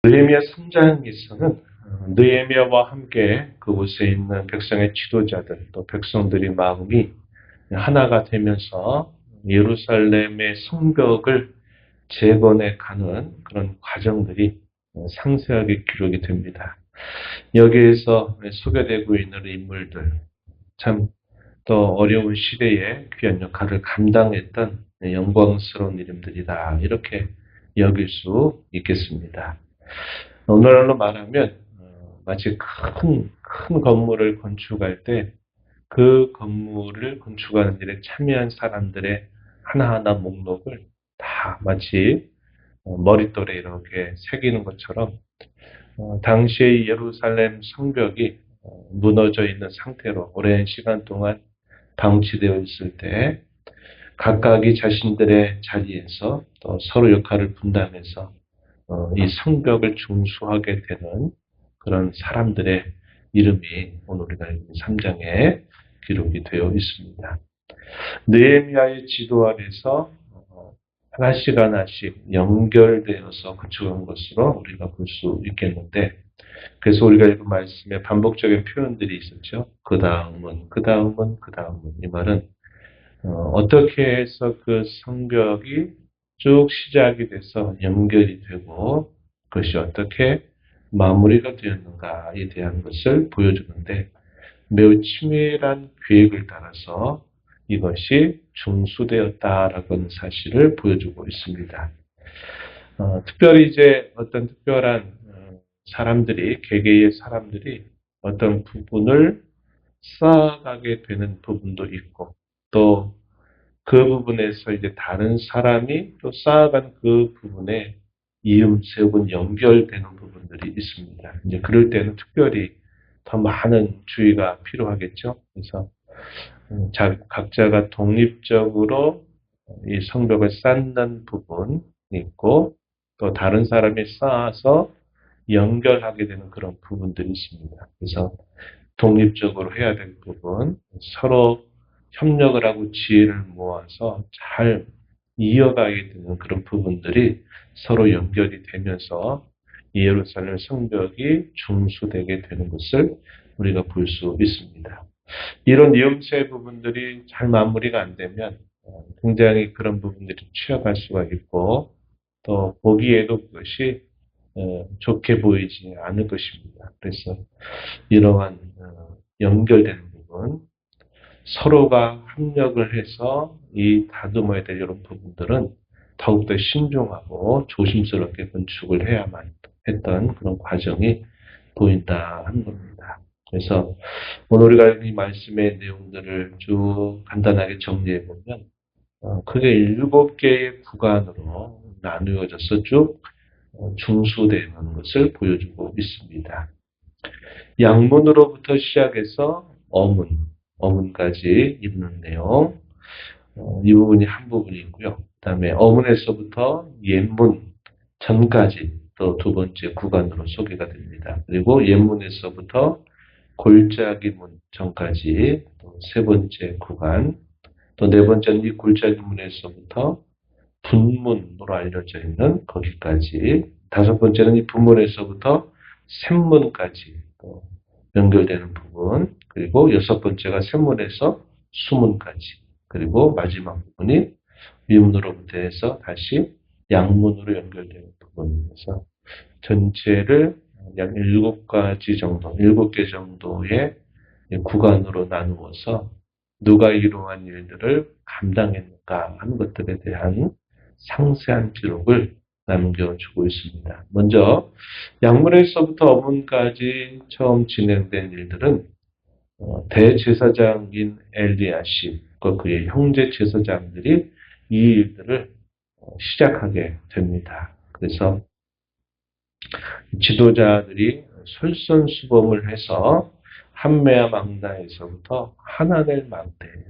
느헤미야 3장에서는 느헤미야와 함께 그곳에 있는 백성의 지도자들 또 백성들의 마음이 하나가 되면서 예루살렘의 성벽을 재건해 가는 그런 과정들이 상세하게 기록이 됩니다. 여기에서 소개되고 있는 인물들, 참 또 어려운 시대에 귀한 역할을 감당했던 영광스러운 이름들이다. 이렇게 여길 수 있겠습니다. 오늘날로 말하면 마치 큰 건물을 건축할 때 그 건물을 건축하는 일에 참여한 사람들의 하나하나 목록을 다 마치 머릿돌에 이렇게 새기는 것처럼 당시의 예루살렘 성벽이 무너져 있는 상태로 오랜 시간 동안 방치되어 있을 때 각각이 자신들의 자리에서 또 서로 역할을 분담해서 이 성벽을 중수하게 되는 그런 사람들의 이름이 오늘 우리가 3장에 기록이 되어 있습니다. 느헤미야의 지도 아래서 하나씩 하나씩 연결되어서 구축한 것으로 우리가 볼 수 있겠는데, 그래서 우리가 읽은 말씀에 반복적인 표현들이 있었죠. 그 다음은 이 말은 어떻게 해서 그 성벽이 쭉 시작이 돼서 연결이 되고 그것이 어떻게 마무리가 되었는가에 대한 것을 보여주는데, 매우 치밀한 계획을 따라서 이것이 중수되었다라고 하는 사실을 보여주고 있습니다. 특별히 이제 어떤 특별한 사람들이, 개개의 사람들이 어떤 부분을 쌓아가게 되는 부분도 있고, 또 그 부분에서 이제 다른 사람이 또 쌓아간 그 부분에 이음새 혹은 연결되는 부분들이 있습니다. 이제 그럴 때는 특별히 더 많은 주의가 필요하겠죠. 그래서 각자가 독립적으로 이 성벽을 쌓는 부분이 있고, 또 다른 사람이 쌓아서 연결하게 되는 그런 부분들이 있습니다. 그래서 독립적으로 해야 될 부분, 서로 협력을 하고 지혜를 모아서 잘 이어가게 되는 그런 부분들이 서로 연결이 되면서 예루살렘 성벽이 중수되게 되는 것을 우리가 볼 수 있습니다. 이런 이음새 부분들이 잘 마무리가 안 되면 굉장히 그런 부분들이 취약할 수가 있고, 또 보기에도 그것이 좋게 보이지 않을 것입니다. 그래서 이러한 연결되는 부분, 서로가 협력을 해서 이 다듬어야 될 이런 부분들은 더욱더 신중하고 조심스럽게 건축을 해야만 했던 그런 과정이 보인다 하는 겁니다. 그래서 오늘 우리가 이 말씀의 내용들을 쭉 간단하게 정리해 보면 크게 7개의 구간으로 나누어져서 쭉 중수되는 것을 보여주고 있습니다. 양문으로부터 시작해서 어문까지 있는 내용, 이 부분이 한 부분이고요. 그 다음에 어문에서부터 옛문 전까지 또 두 번째 구간으로 소개가 됩니다. 그리고 옛문에서부터 골짜기 문 전까지 또 세 번째 구간, 또 네 번째는 이 골짜기 문에서부터 분문으로 알려져 있는 거기까지, 다섯 번째는 이 분문에서부터 샘문까지 또 연결되는 부분, 그리고 여섯 번째가 샘문에서 수문까지, 그리고 마지막 부분이 위문으로부터 해서 다시 양문으로 연결되는 부분에서 전체를 약 7가지 정도, 7개 정도의 구간으로 나누어서 누가 이러한 일들을 감당했는가 하는 것들에 대한 상세한 기록을 남겨주고 있습니다. 먼저 양문에서부터 어문까지 처음 진행된 일들은 대제사장인 엘리야십과 그의 형제 제사장들이 이 일들을 시작하게 됩니다. 그래서 지도자들이 솔선수범을 해서 한메아 망다에서부터 하나넬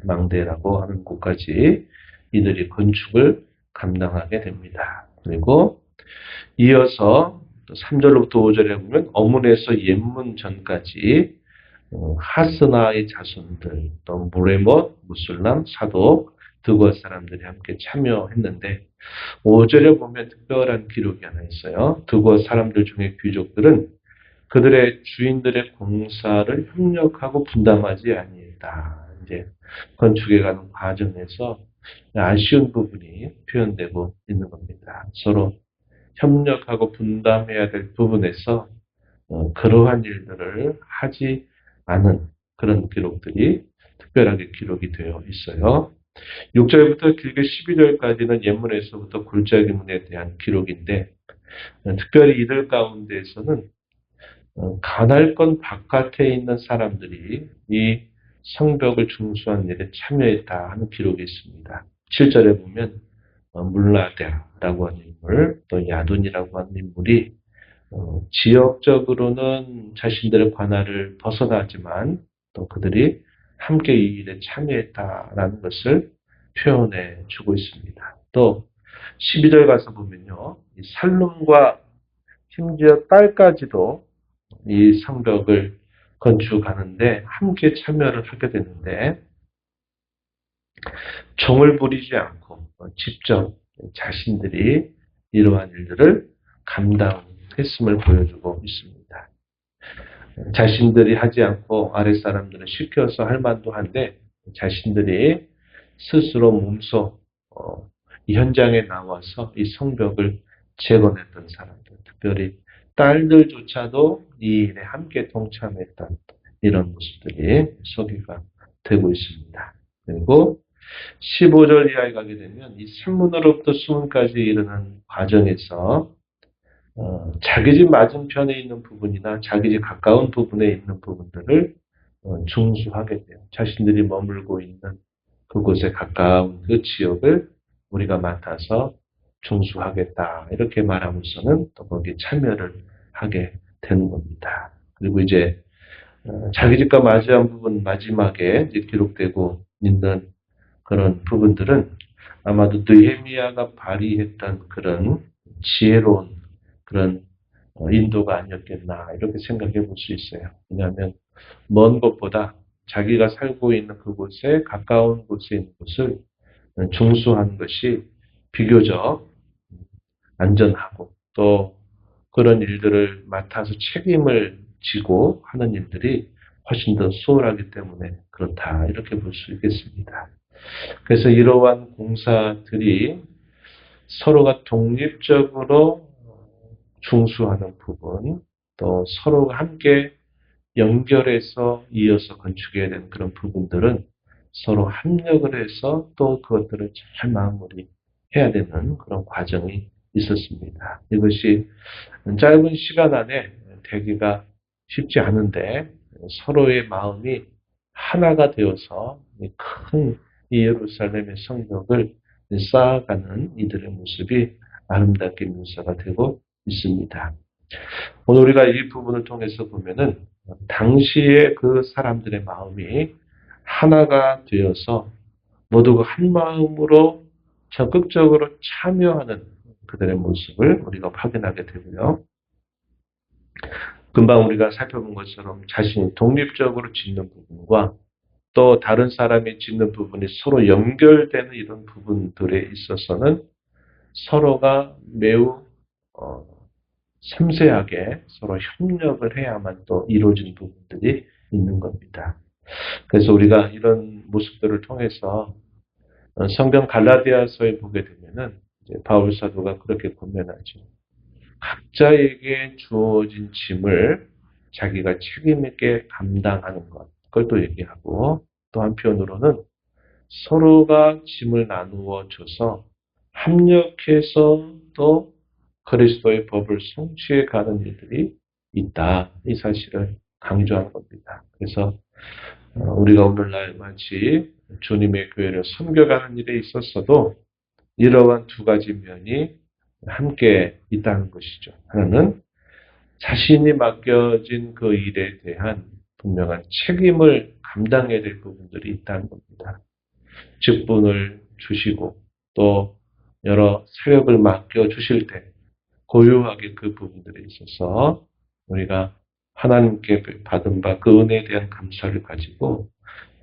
망대라고 하는 곳까지 이들이 건축을 감당하게 됩니다. 그리고 이어서 3절로부터 5절에 보면 어문에서 옛문 전까지 하스나의 자손들, 또 무레못, 무술람, 사독 드고 사람들이 함께 참여했는데 5절에 보면 특별한 기록이 하나 있어요. 드고 사람들 중에 귀족들은 그들의 주인들의 공사를 협력하고 분담하지 아니했다. 이제 건축에 가는 과정에서 아쉬운 부분이 표현되고 있는 겁니다. 서로 협력하고 분담해야 될 부분에서 그러한 일들을 하지 않은 그런 기록들이 특별하게 기록이 되어 있어요. 6절부터 길게 12절까지는 예문에서부터 골짜기문에 대한 기록인데 특별히 이들 가운데에서는 가날권 바깥에 있는 사람들이 이 성벽을 중수한 일에 참여했다 하는 기록이 있습니다. 7절에 보면 물라데라고 하는 인물, 또 야돈이라고 하는 인물이 지역적으로는 자신들의 관할을 벗어나지만 또 그들이 함께 이 일에 참여했다라는 것을 표현해 주고 있습니다. 또 12절 가서 보면요. 이 살룸과 심지어 딸까지도 이 성벽을 건축하는데 함께 참여를 하게 되는데 종을 부리지 않고 직접 자신들이 이러한 일들을 감당했음을 보여주고 있습니다. 자신들이 하지 않고 아랫사람들은 시켜서 할 만도 한데 자신들이 스스로 몸소 이 현장에 나와서 이 성벽을 재건했던 사람들, 특별히 딸들조차도 이 일에 함께 동참했던 이런 모습들이 소개가 되고 있습니다. 그리고 15절 이하에 가게 되면 이 산문으로부터 수문까지 이르는 과정에서 자기 집 맞은편에 있는 부분이나 자기 집 가까운 부분에 있는 부분들을 중수하게 돼요. 자신들이 머물고 있는 그곳에 가까운 그 지역을 우리가 맡아서 중수하겠다. 이렇게 말하면서는 또 거기에 참여를 하게 되는 겁니다. 그리고 이제 자기 집과 맞이한 부분 마지막에 이제 기록되고 있는 그런 부분들은 아마도 느헤미야가 발휘했던 그런 지혜로운 그런 인도가 아니었겠나 이렇게 생각해 볼 수 있어요. 왜냐하면 먼 곳보다 자기가 살고 있는 그곳에 가까운 곳에 있는 곳을 중수하는 것이 비교적 안전하고 또 그런 일들을 맡아서 책임을 지고 하는 일들이 훨씬 더 수월하기 때문에 그렇다 이렇게 볼 수 있겠습니다. 그래서 이러한 공사들이 서로가 독립적으로 중수하는 부분, 또 서로가 함께 연결해서 이어서 건축해야 되는 그런 부분들은 서로 합력을 해서 또 그것들을 잘 마무리해야 되는 그런 과정이 있었습니다. 이것이 짧은 시간 안에 되기가 쉽지 않은데 서로의 마음이 하나가 되어서 큰 예루살렘의 성벽을 쌓아가는 이들의 모습이 아름답게 묘사가 되고 있습니다. 오늘 우리가 이 부분을 통해서 보면은 당시에 그 사람들의 마음이 하나가 되어서 모두가 한 마음으로 적극적으로 참여하는 그들의 모습을 우리가 확인하게 되고요. 금방 우리가 살펴본 것처럼 자신이 독립적으로 짓는 부분과 또 다른 사람이 짓는 부분이 서로 연결되는 이런 부분들에 있어서는 서로가 매우 섬세하게 서로 협력을 해야만 또 이루어진 부분들이 있는 겁니다. 그래서 우리가 이런 모습들을 통해서 성경 갈라디아서에 보게 되면은 바울 사도가 그렇게 권면하죠. 각자에게 주어진 짐을 자기가 책임 있게 감당하는 것, 그걸 또 얘기하고 또 한편으로는 서로가 짐을 나누어 줘서 합력해서 또 그리스도의 법을 성취해 가는 일들이 있다. 이 사실을 강조하는 겁니다. 그래서 우리가 오늘날 마치 주님의 교회를 섬겨가는 일에 있었어도 이러한 두 가지 면이 함께 있다는 것이죠. 하나는 자신이 맡겨진 그 일에 대한 분명한 책임을 감당해야 될 부분들이 있다는 겁니다. 직분을 주시고 또 여러 사역을 맡겨주실 때 고유하게 그 부분들에 있어서 우리가 하나님께 받은 바 그 은혜에 대한 감사를 가지고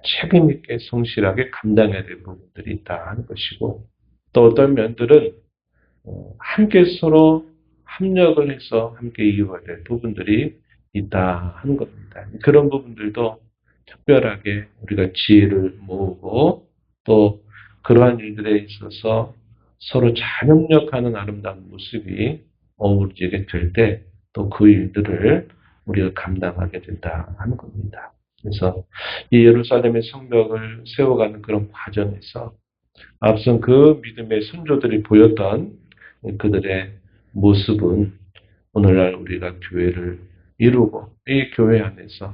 책임 있게 성실하게 감당해야 될 부분들이 있다 하는 것이고, 또 어떤 면들은 함께 서로 협력을 해서 함께 이루어야 될 부분들이 있다 하는 겁니다. 그런 부분들도 특별하게 우리가 지혜를 모으고 또 그러한 일들에 있어서 서로 잘 협력하는 아름다운 모습이 어우러지게 될 때 또 그 일들을 우리가 감당하게 된다 하는 겁니다. 그래서 이 예루살렘의 성벽을 세워가는 그런 과정에서 앞선 그 믿음의 선조들이 보였던 그들의 모습은 오늘날 우리가 교회를 이루고 이 교회 안에서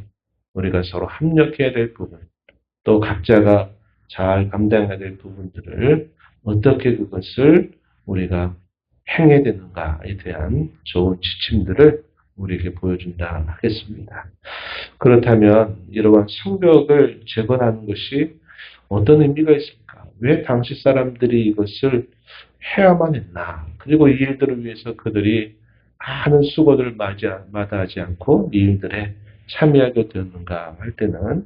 우리가 서로 협력해야 될 부분, 또 각자가 잘 감당해야 될 부분들을 어떻게 그것을 우리가 행해야 되는가에 대한 좋은 지침들을 우리에게 보여준다 하겠습니다. 그렇다면 이러한 성벽을 재건하는 것이 어떤 의미가 있을까? 왜 당시 사람들이 이것을 해야만 했나? 그리고 이 일들을 위해서 그들이 많은 수고들을 마다하지 않고 이 일들에 참여하게 되었는가 할 때는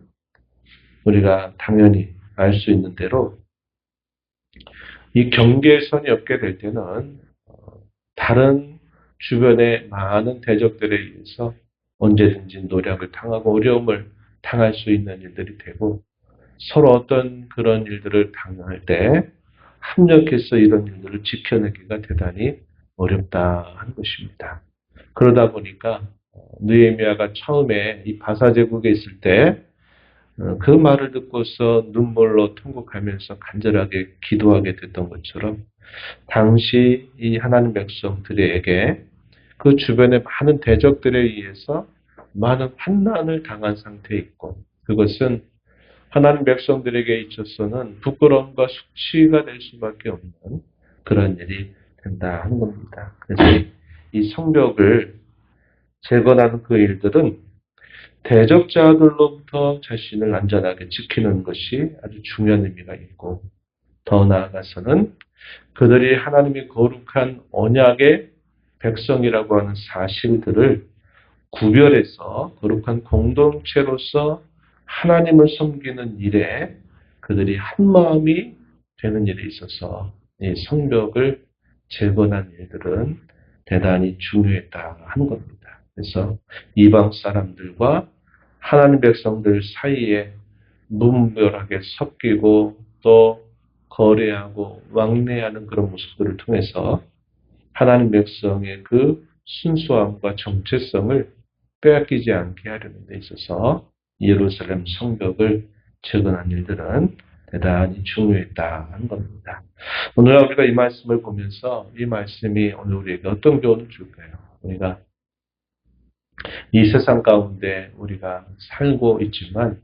우리가 당연히 알 수 있는 대로 이 경계선이 없게 될 때는 다른 주변의 많은 대적들에 의해서 언제든지 노력을 당하고 어려움을 당할 수 있는 일들이 되고 서로 어떤 그런 일들을 당할 때 합력해서 이런 일들을 지켜내기가 대단히 어렵다 하는 것입니다. 그러다 보니까 느헤미야가 처음에 이 바사 제국에 있을 때 그 말을 듣고서 눈물로 통곡하면서 간절하게 기도하게 됐던 것처럼 당시 이 하나님 백성들에게 그 주변의 많은 대적들에 의해서 많은 환난을 당한 상태에 있고 그것은 하나님 백성들에게 있어서는 부끄러움과 숙치가 될 수밖에 없는 그런 일이 된다 하는 겁니다. 그래서 이 성벽을 재건하는 그 일들은 대적자들로부터 자신을 안전하게 지키는 것이 아주 중요한 의미가 있고 더 나아가서는 그들이 하나님의 거룩한 언약의 백성이라고 하는 사실들을 구별해서 거룩한 공동체로서 하나님을 섬기는 일에 그들이 한마음이 되는 일에 있어서 이 성벽을 재건한 일들은 대단히 중요했다 하는 겁니다. 그래서 이방 사람들과 하나님 백성들 사이에 무분별하게 섞이고 또 거래하고 왕래하는 그런 모습들을 통해서 하나님 백성의 그 순수함과 정체성을 빼앗기지 않게 하려는 데 있어서 예루살렘 성벽을 재건한 일들은 대단히 중요했다 하는 겁니다. 오늘 우리가 이 말씀을 보면서 이 말씀이 오늘 우리에게 어떤 교훈을 줄까요? 우리가 이 세상 가운데 우리가 살고 있지만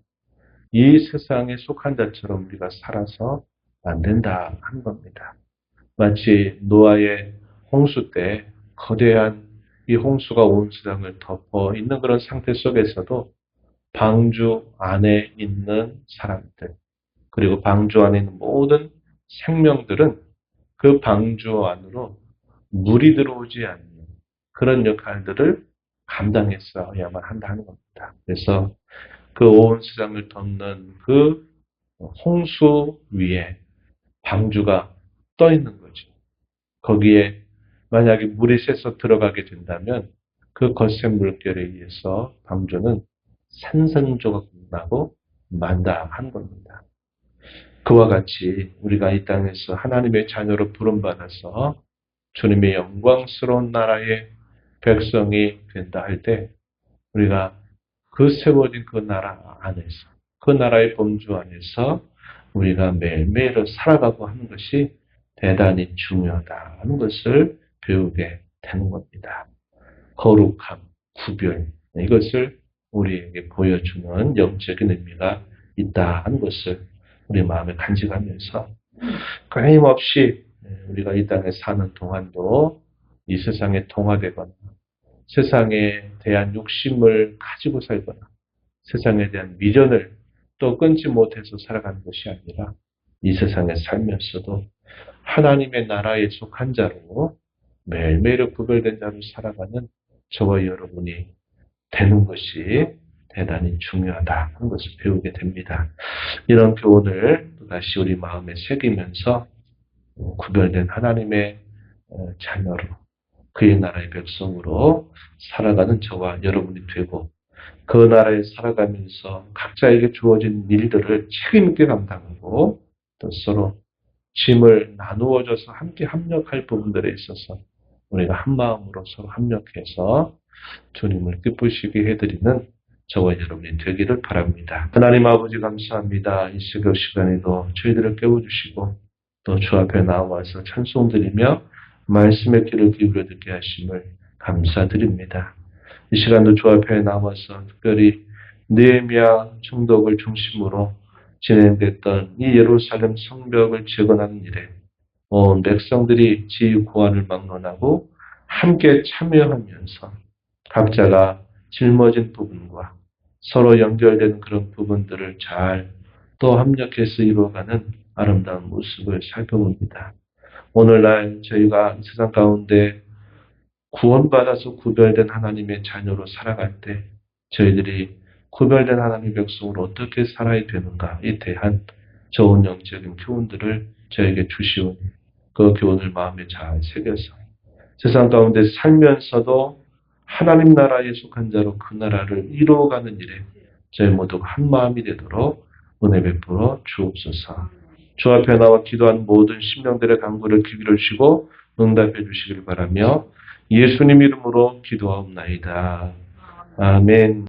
이 세상에 속한 자처럼 우리가 살아서 안 된다 하는 겁니다. 마치 노아의 홍수 때 거대한 이 홍수가 온 세상을 덮어 있는 그런 상태 속에서도 방주 안에 있는 사람들, 그리고 방주 안에 있는 모든 생명들은 그 방주 안으로 물이 들어오지 않는 그런 역할들을 감당했어야만 한다는 겁니다. 그래서 그 온 세상을 덮는 그 홍수 위에 방주가 떠 있는 거죠. 거기에 만약에 물이 새서 들어가게 된다면 그 거센 물결에 의해서 방주는 산산조각 나고 만다 한 겁니다. 그와 같이 우리가 이 땅에서 하나님의 자녀로 부름받아서 주님의 영광스러운 나라의 백성이 된다 할 때 우리가 그 세워진 그 나라 안에서 그 나라의 범주 안에서 우리가 매일매일 살아가고 하는 것이 대단히 중요하다는 것을 배우게 되는 겁니다. 거룩함, 구별 이것을 우리에게 보여주는 영적인 의미가 있다 하는 것을 우리 마음에 간직하면서 끊임없이 우리가 이 땅에 사는 동안도 이 세상에 동화되거나 세상에 대한 욕심을 가지고 살거나 세상에 대한 미련을 또 끊지 못해서 살아가는 것이 아니라 이 세상에 살면서도 하나님의 나라에 속한 자로 매일매일 구별된 자로 살아가는 저와 여러분이 되는 것이 대단히 중요하다 하는 것을 배우게 됩니다. 이런 교훈을 다시 우리 마음에 새기면서 구별된 하나님의 자녀로 그의 나라의 백성으로 살아가는 저와 여러분이 되고 그 나라에 살아가면서 각자에게 주어진 일들을 책임있게 감당하고 또 서로 짐을 나누어져서 함께 합력할 부분들에 있어서 우리가 한 마음으로 서로 합력해서 주님을 기쁘시게 해드리는 저와 여러분이 되기를 바랍니다. 하나님 아버지 감사합니다. 이 새벽 시간에도 저희들을 깨워주시고 또 주 앞에 나와서 찬송드리며 말씀의 귀를 기울여 듣게 하심을 감사드립니다. 이 시간도 주 앞에 나와서 특별히 느헤미야 총독을 중심으로 진행됐던 이 예루살렘 성벽을 재건하는 일에 온 백성들이 지휘 고안을 막론하고 함께 참여하면서 각자가 짊어진 부분과 서로 연결되는 그런 부분들을 잘 또 합력해서 이루어가는 아름다운 모습을 살펴봅니다. 오늘날 저희가 세상 가운데 구원받아서 구별된 하나님의 자녀로 살아갈 때 저희들이 구별된 하나님의 백성으로 어떻게 살아야 되는가에 대한 좋은 영적인 교훈들을 저에게 주시오니 그 교훈을 마음에 잘 새겨서 세상 가운데 살면서도 하나님 나라에 속한 자로 그 나라를 이루어가는 일에 저희 모두가 한 마음이 되도록 은혜 베풀어 주옵소서. 주 앞에 나와 기도하는 모든 심령들의 간구를 귀 기울이시고 응답해 주시길 바라며 예수님 이름으로 기도하옵나이다. 아멘.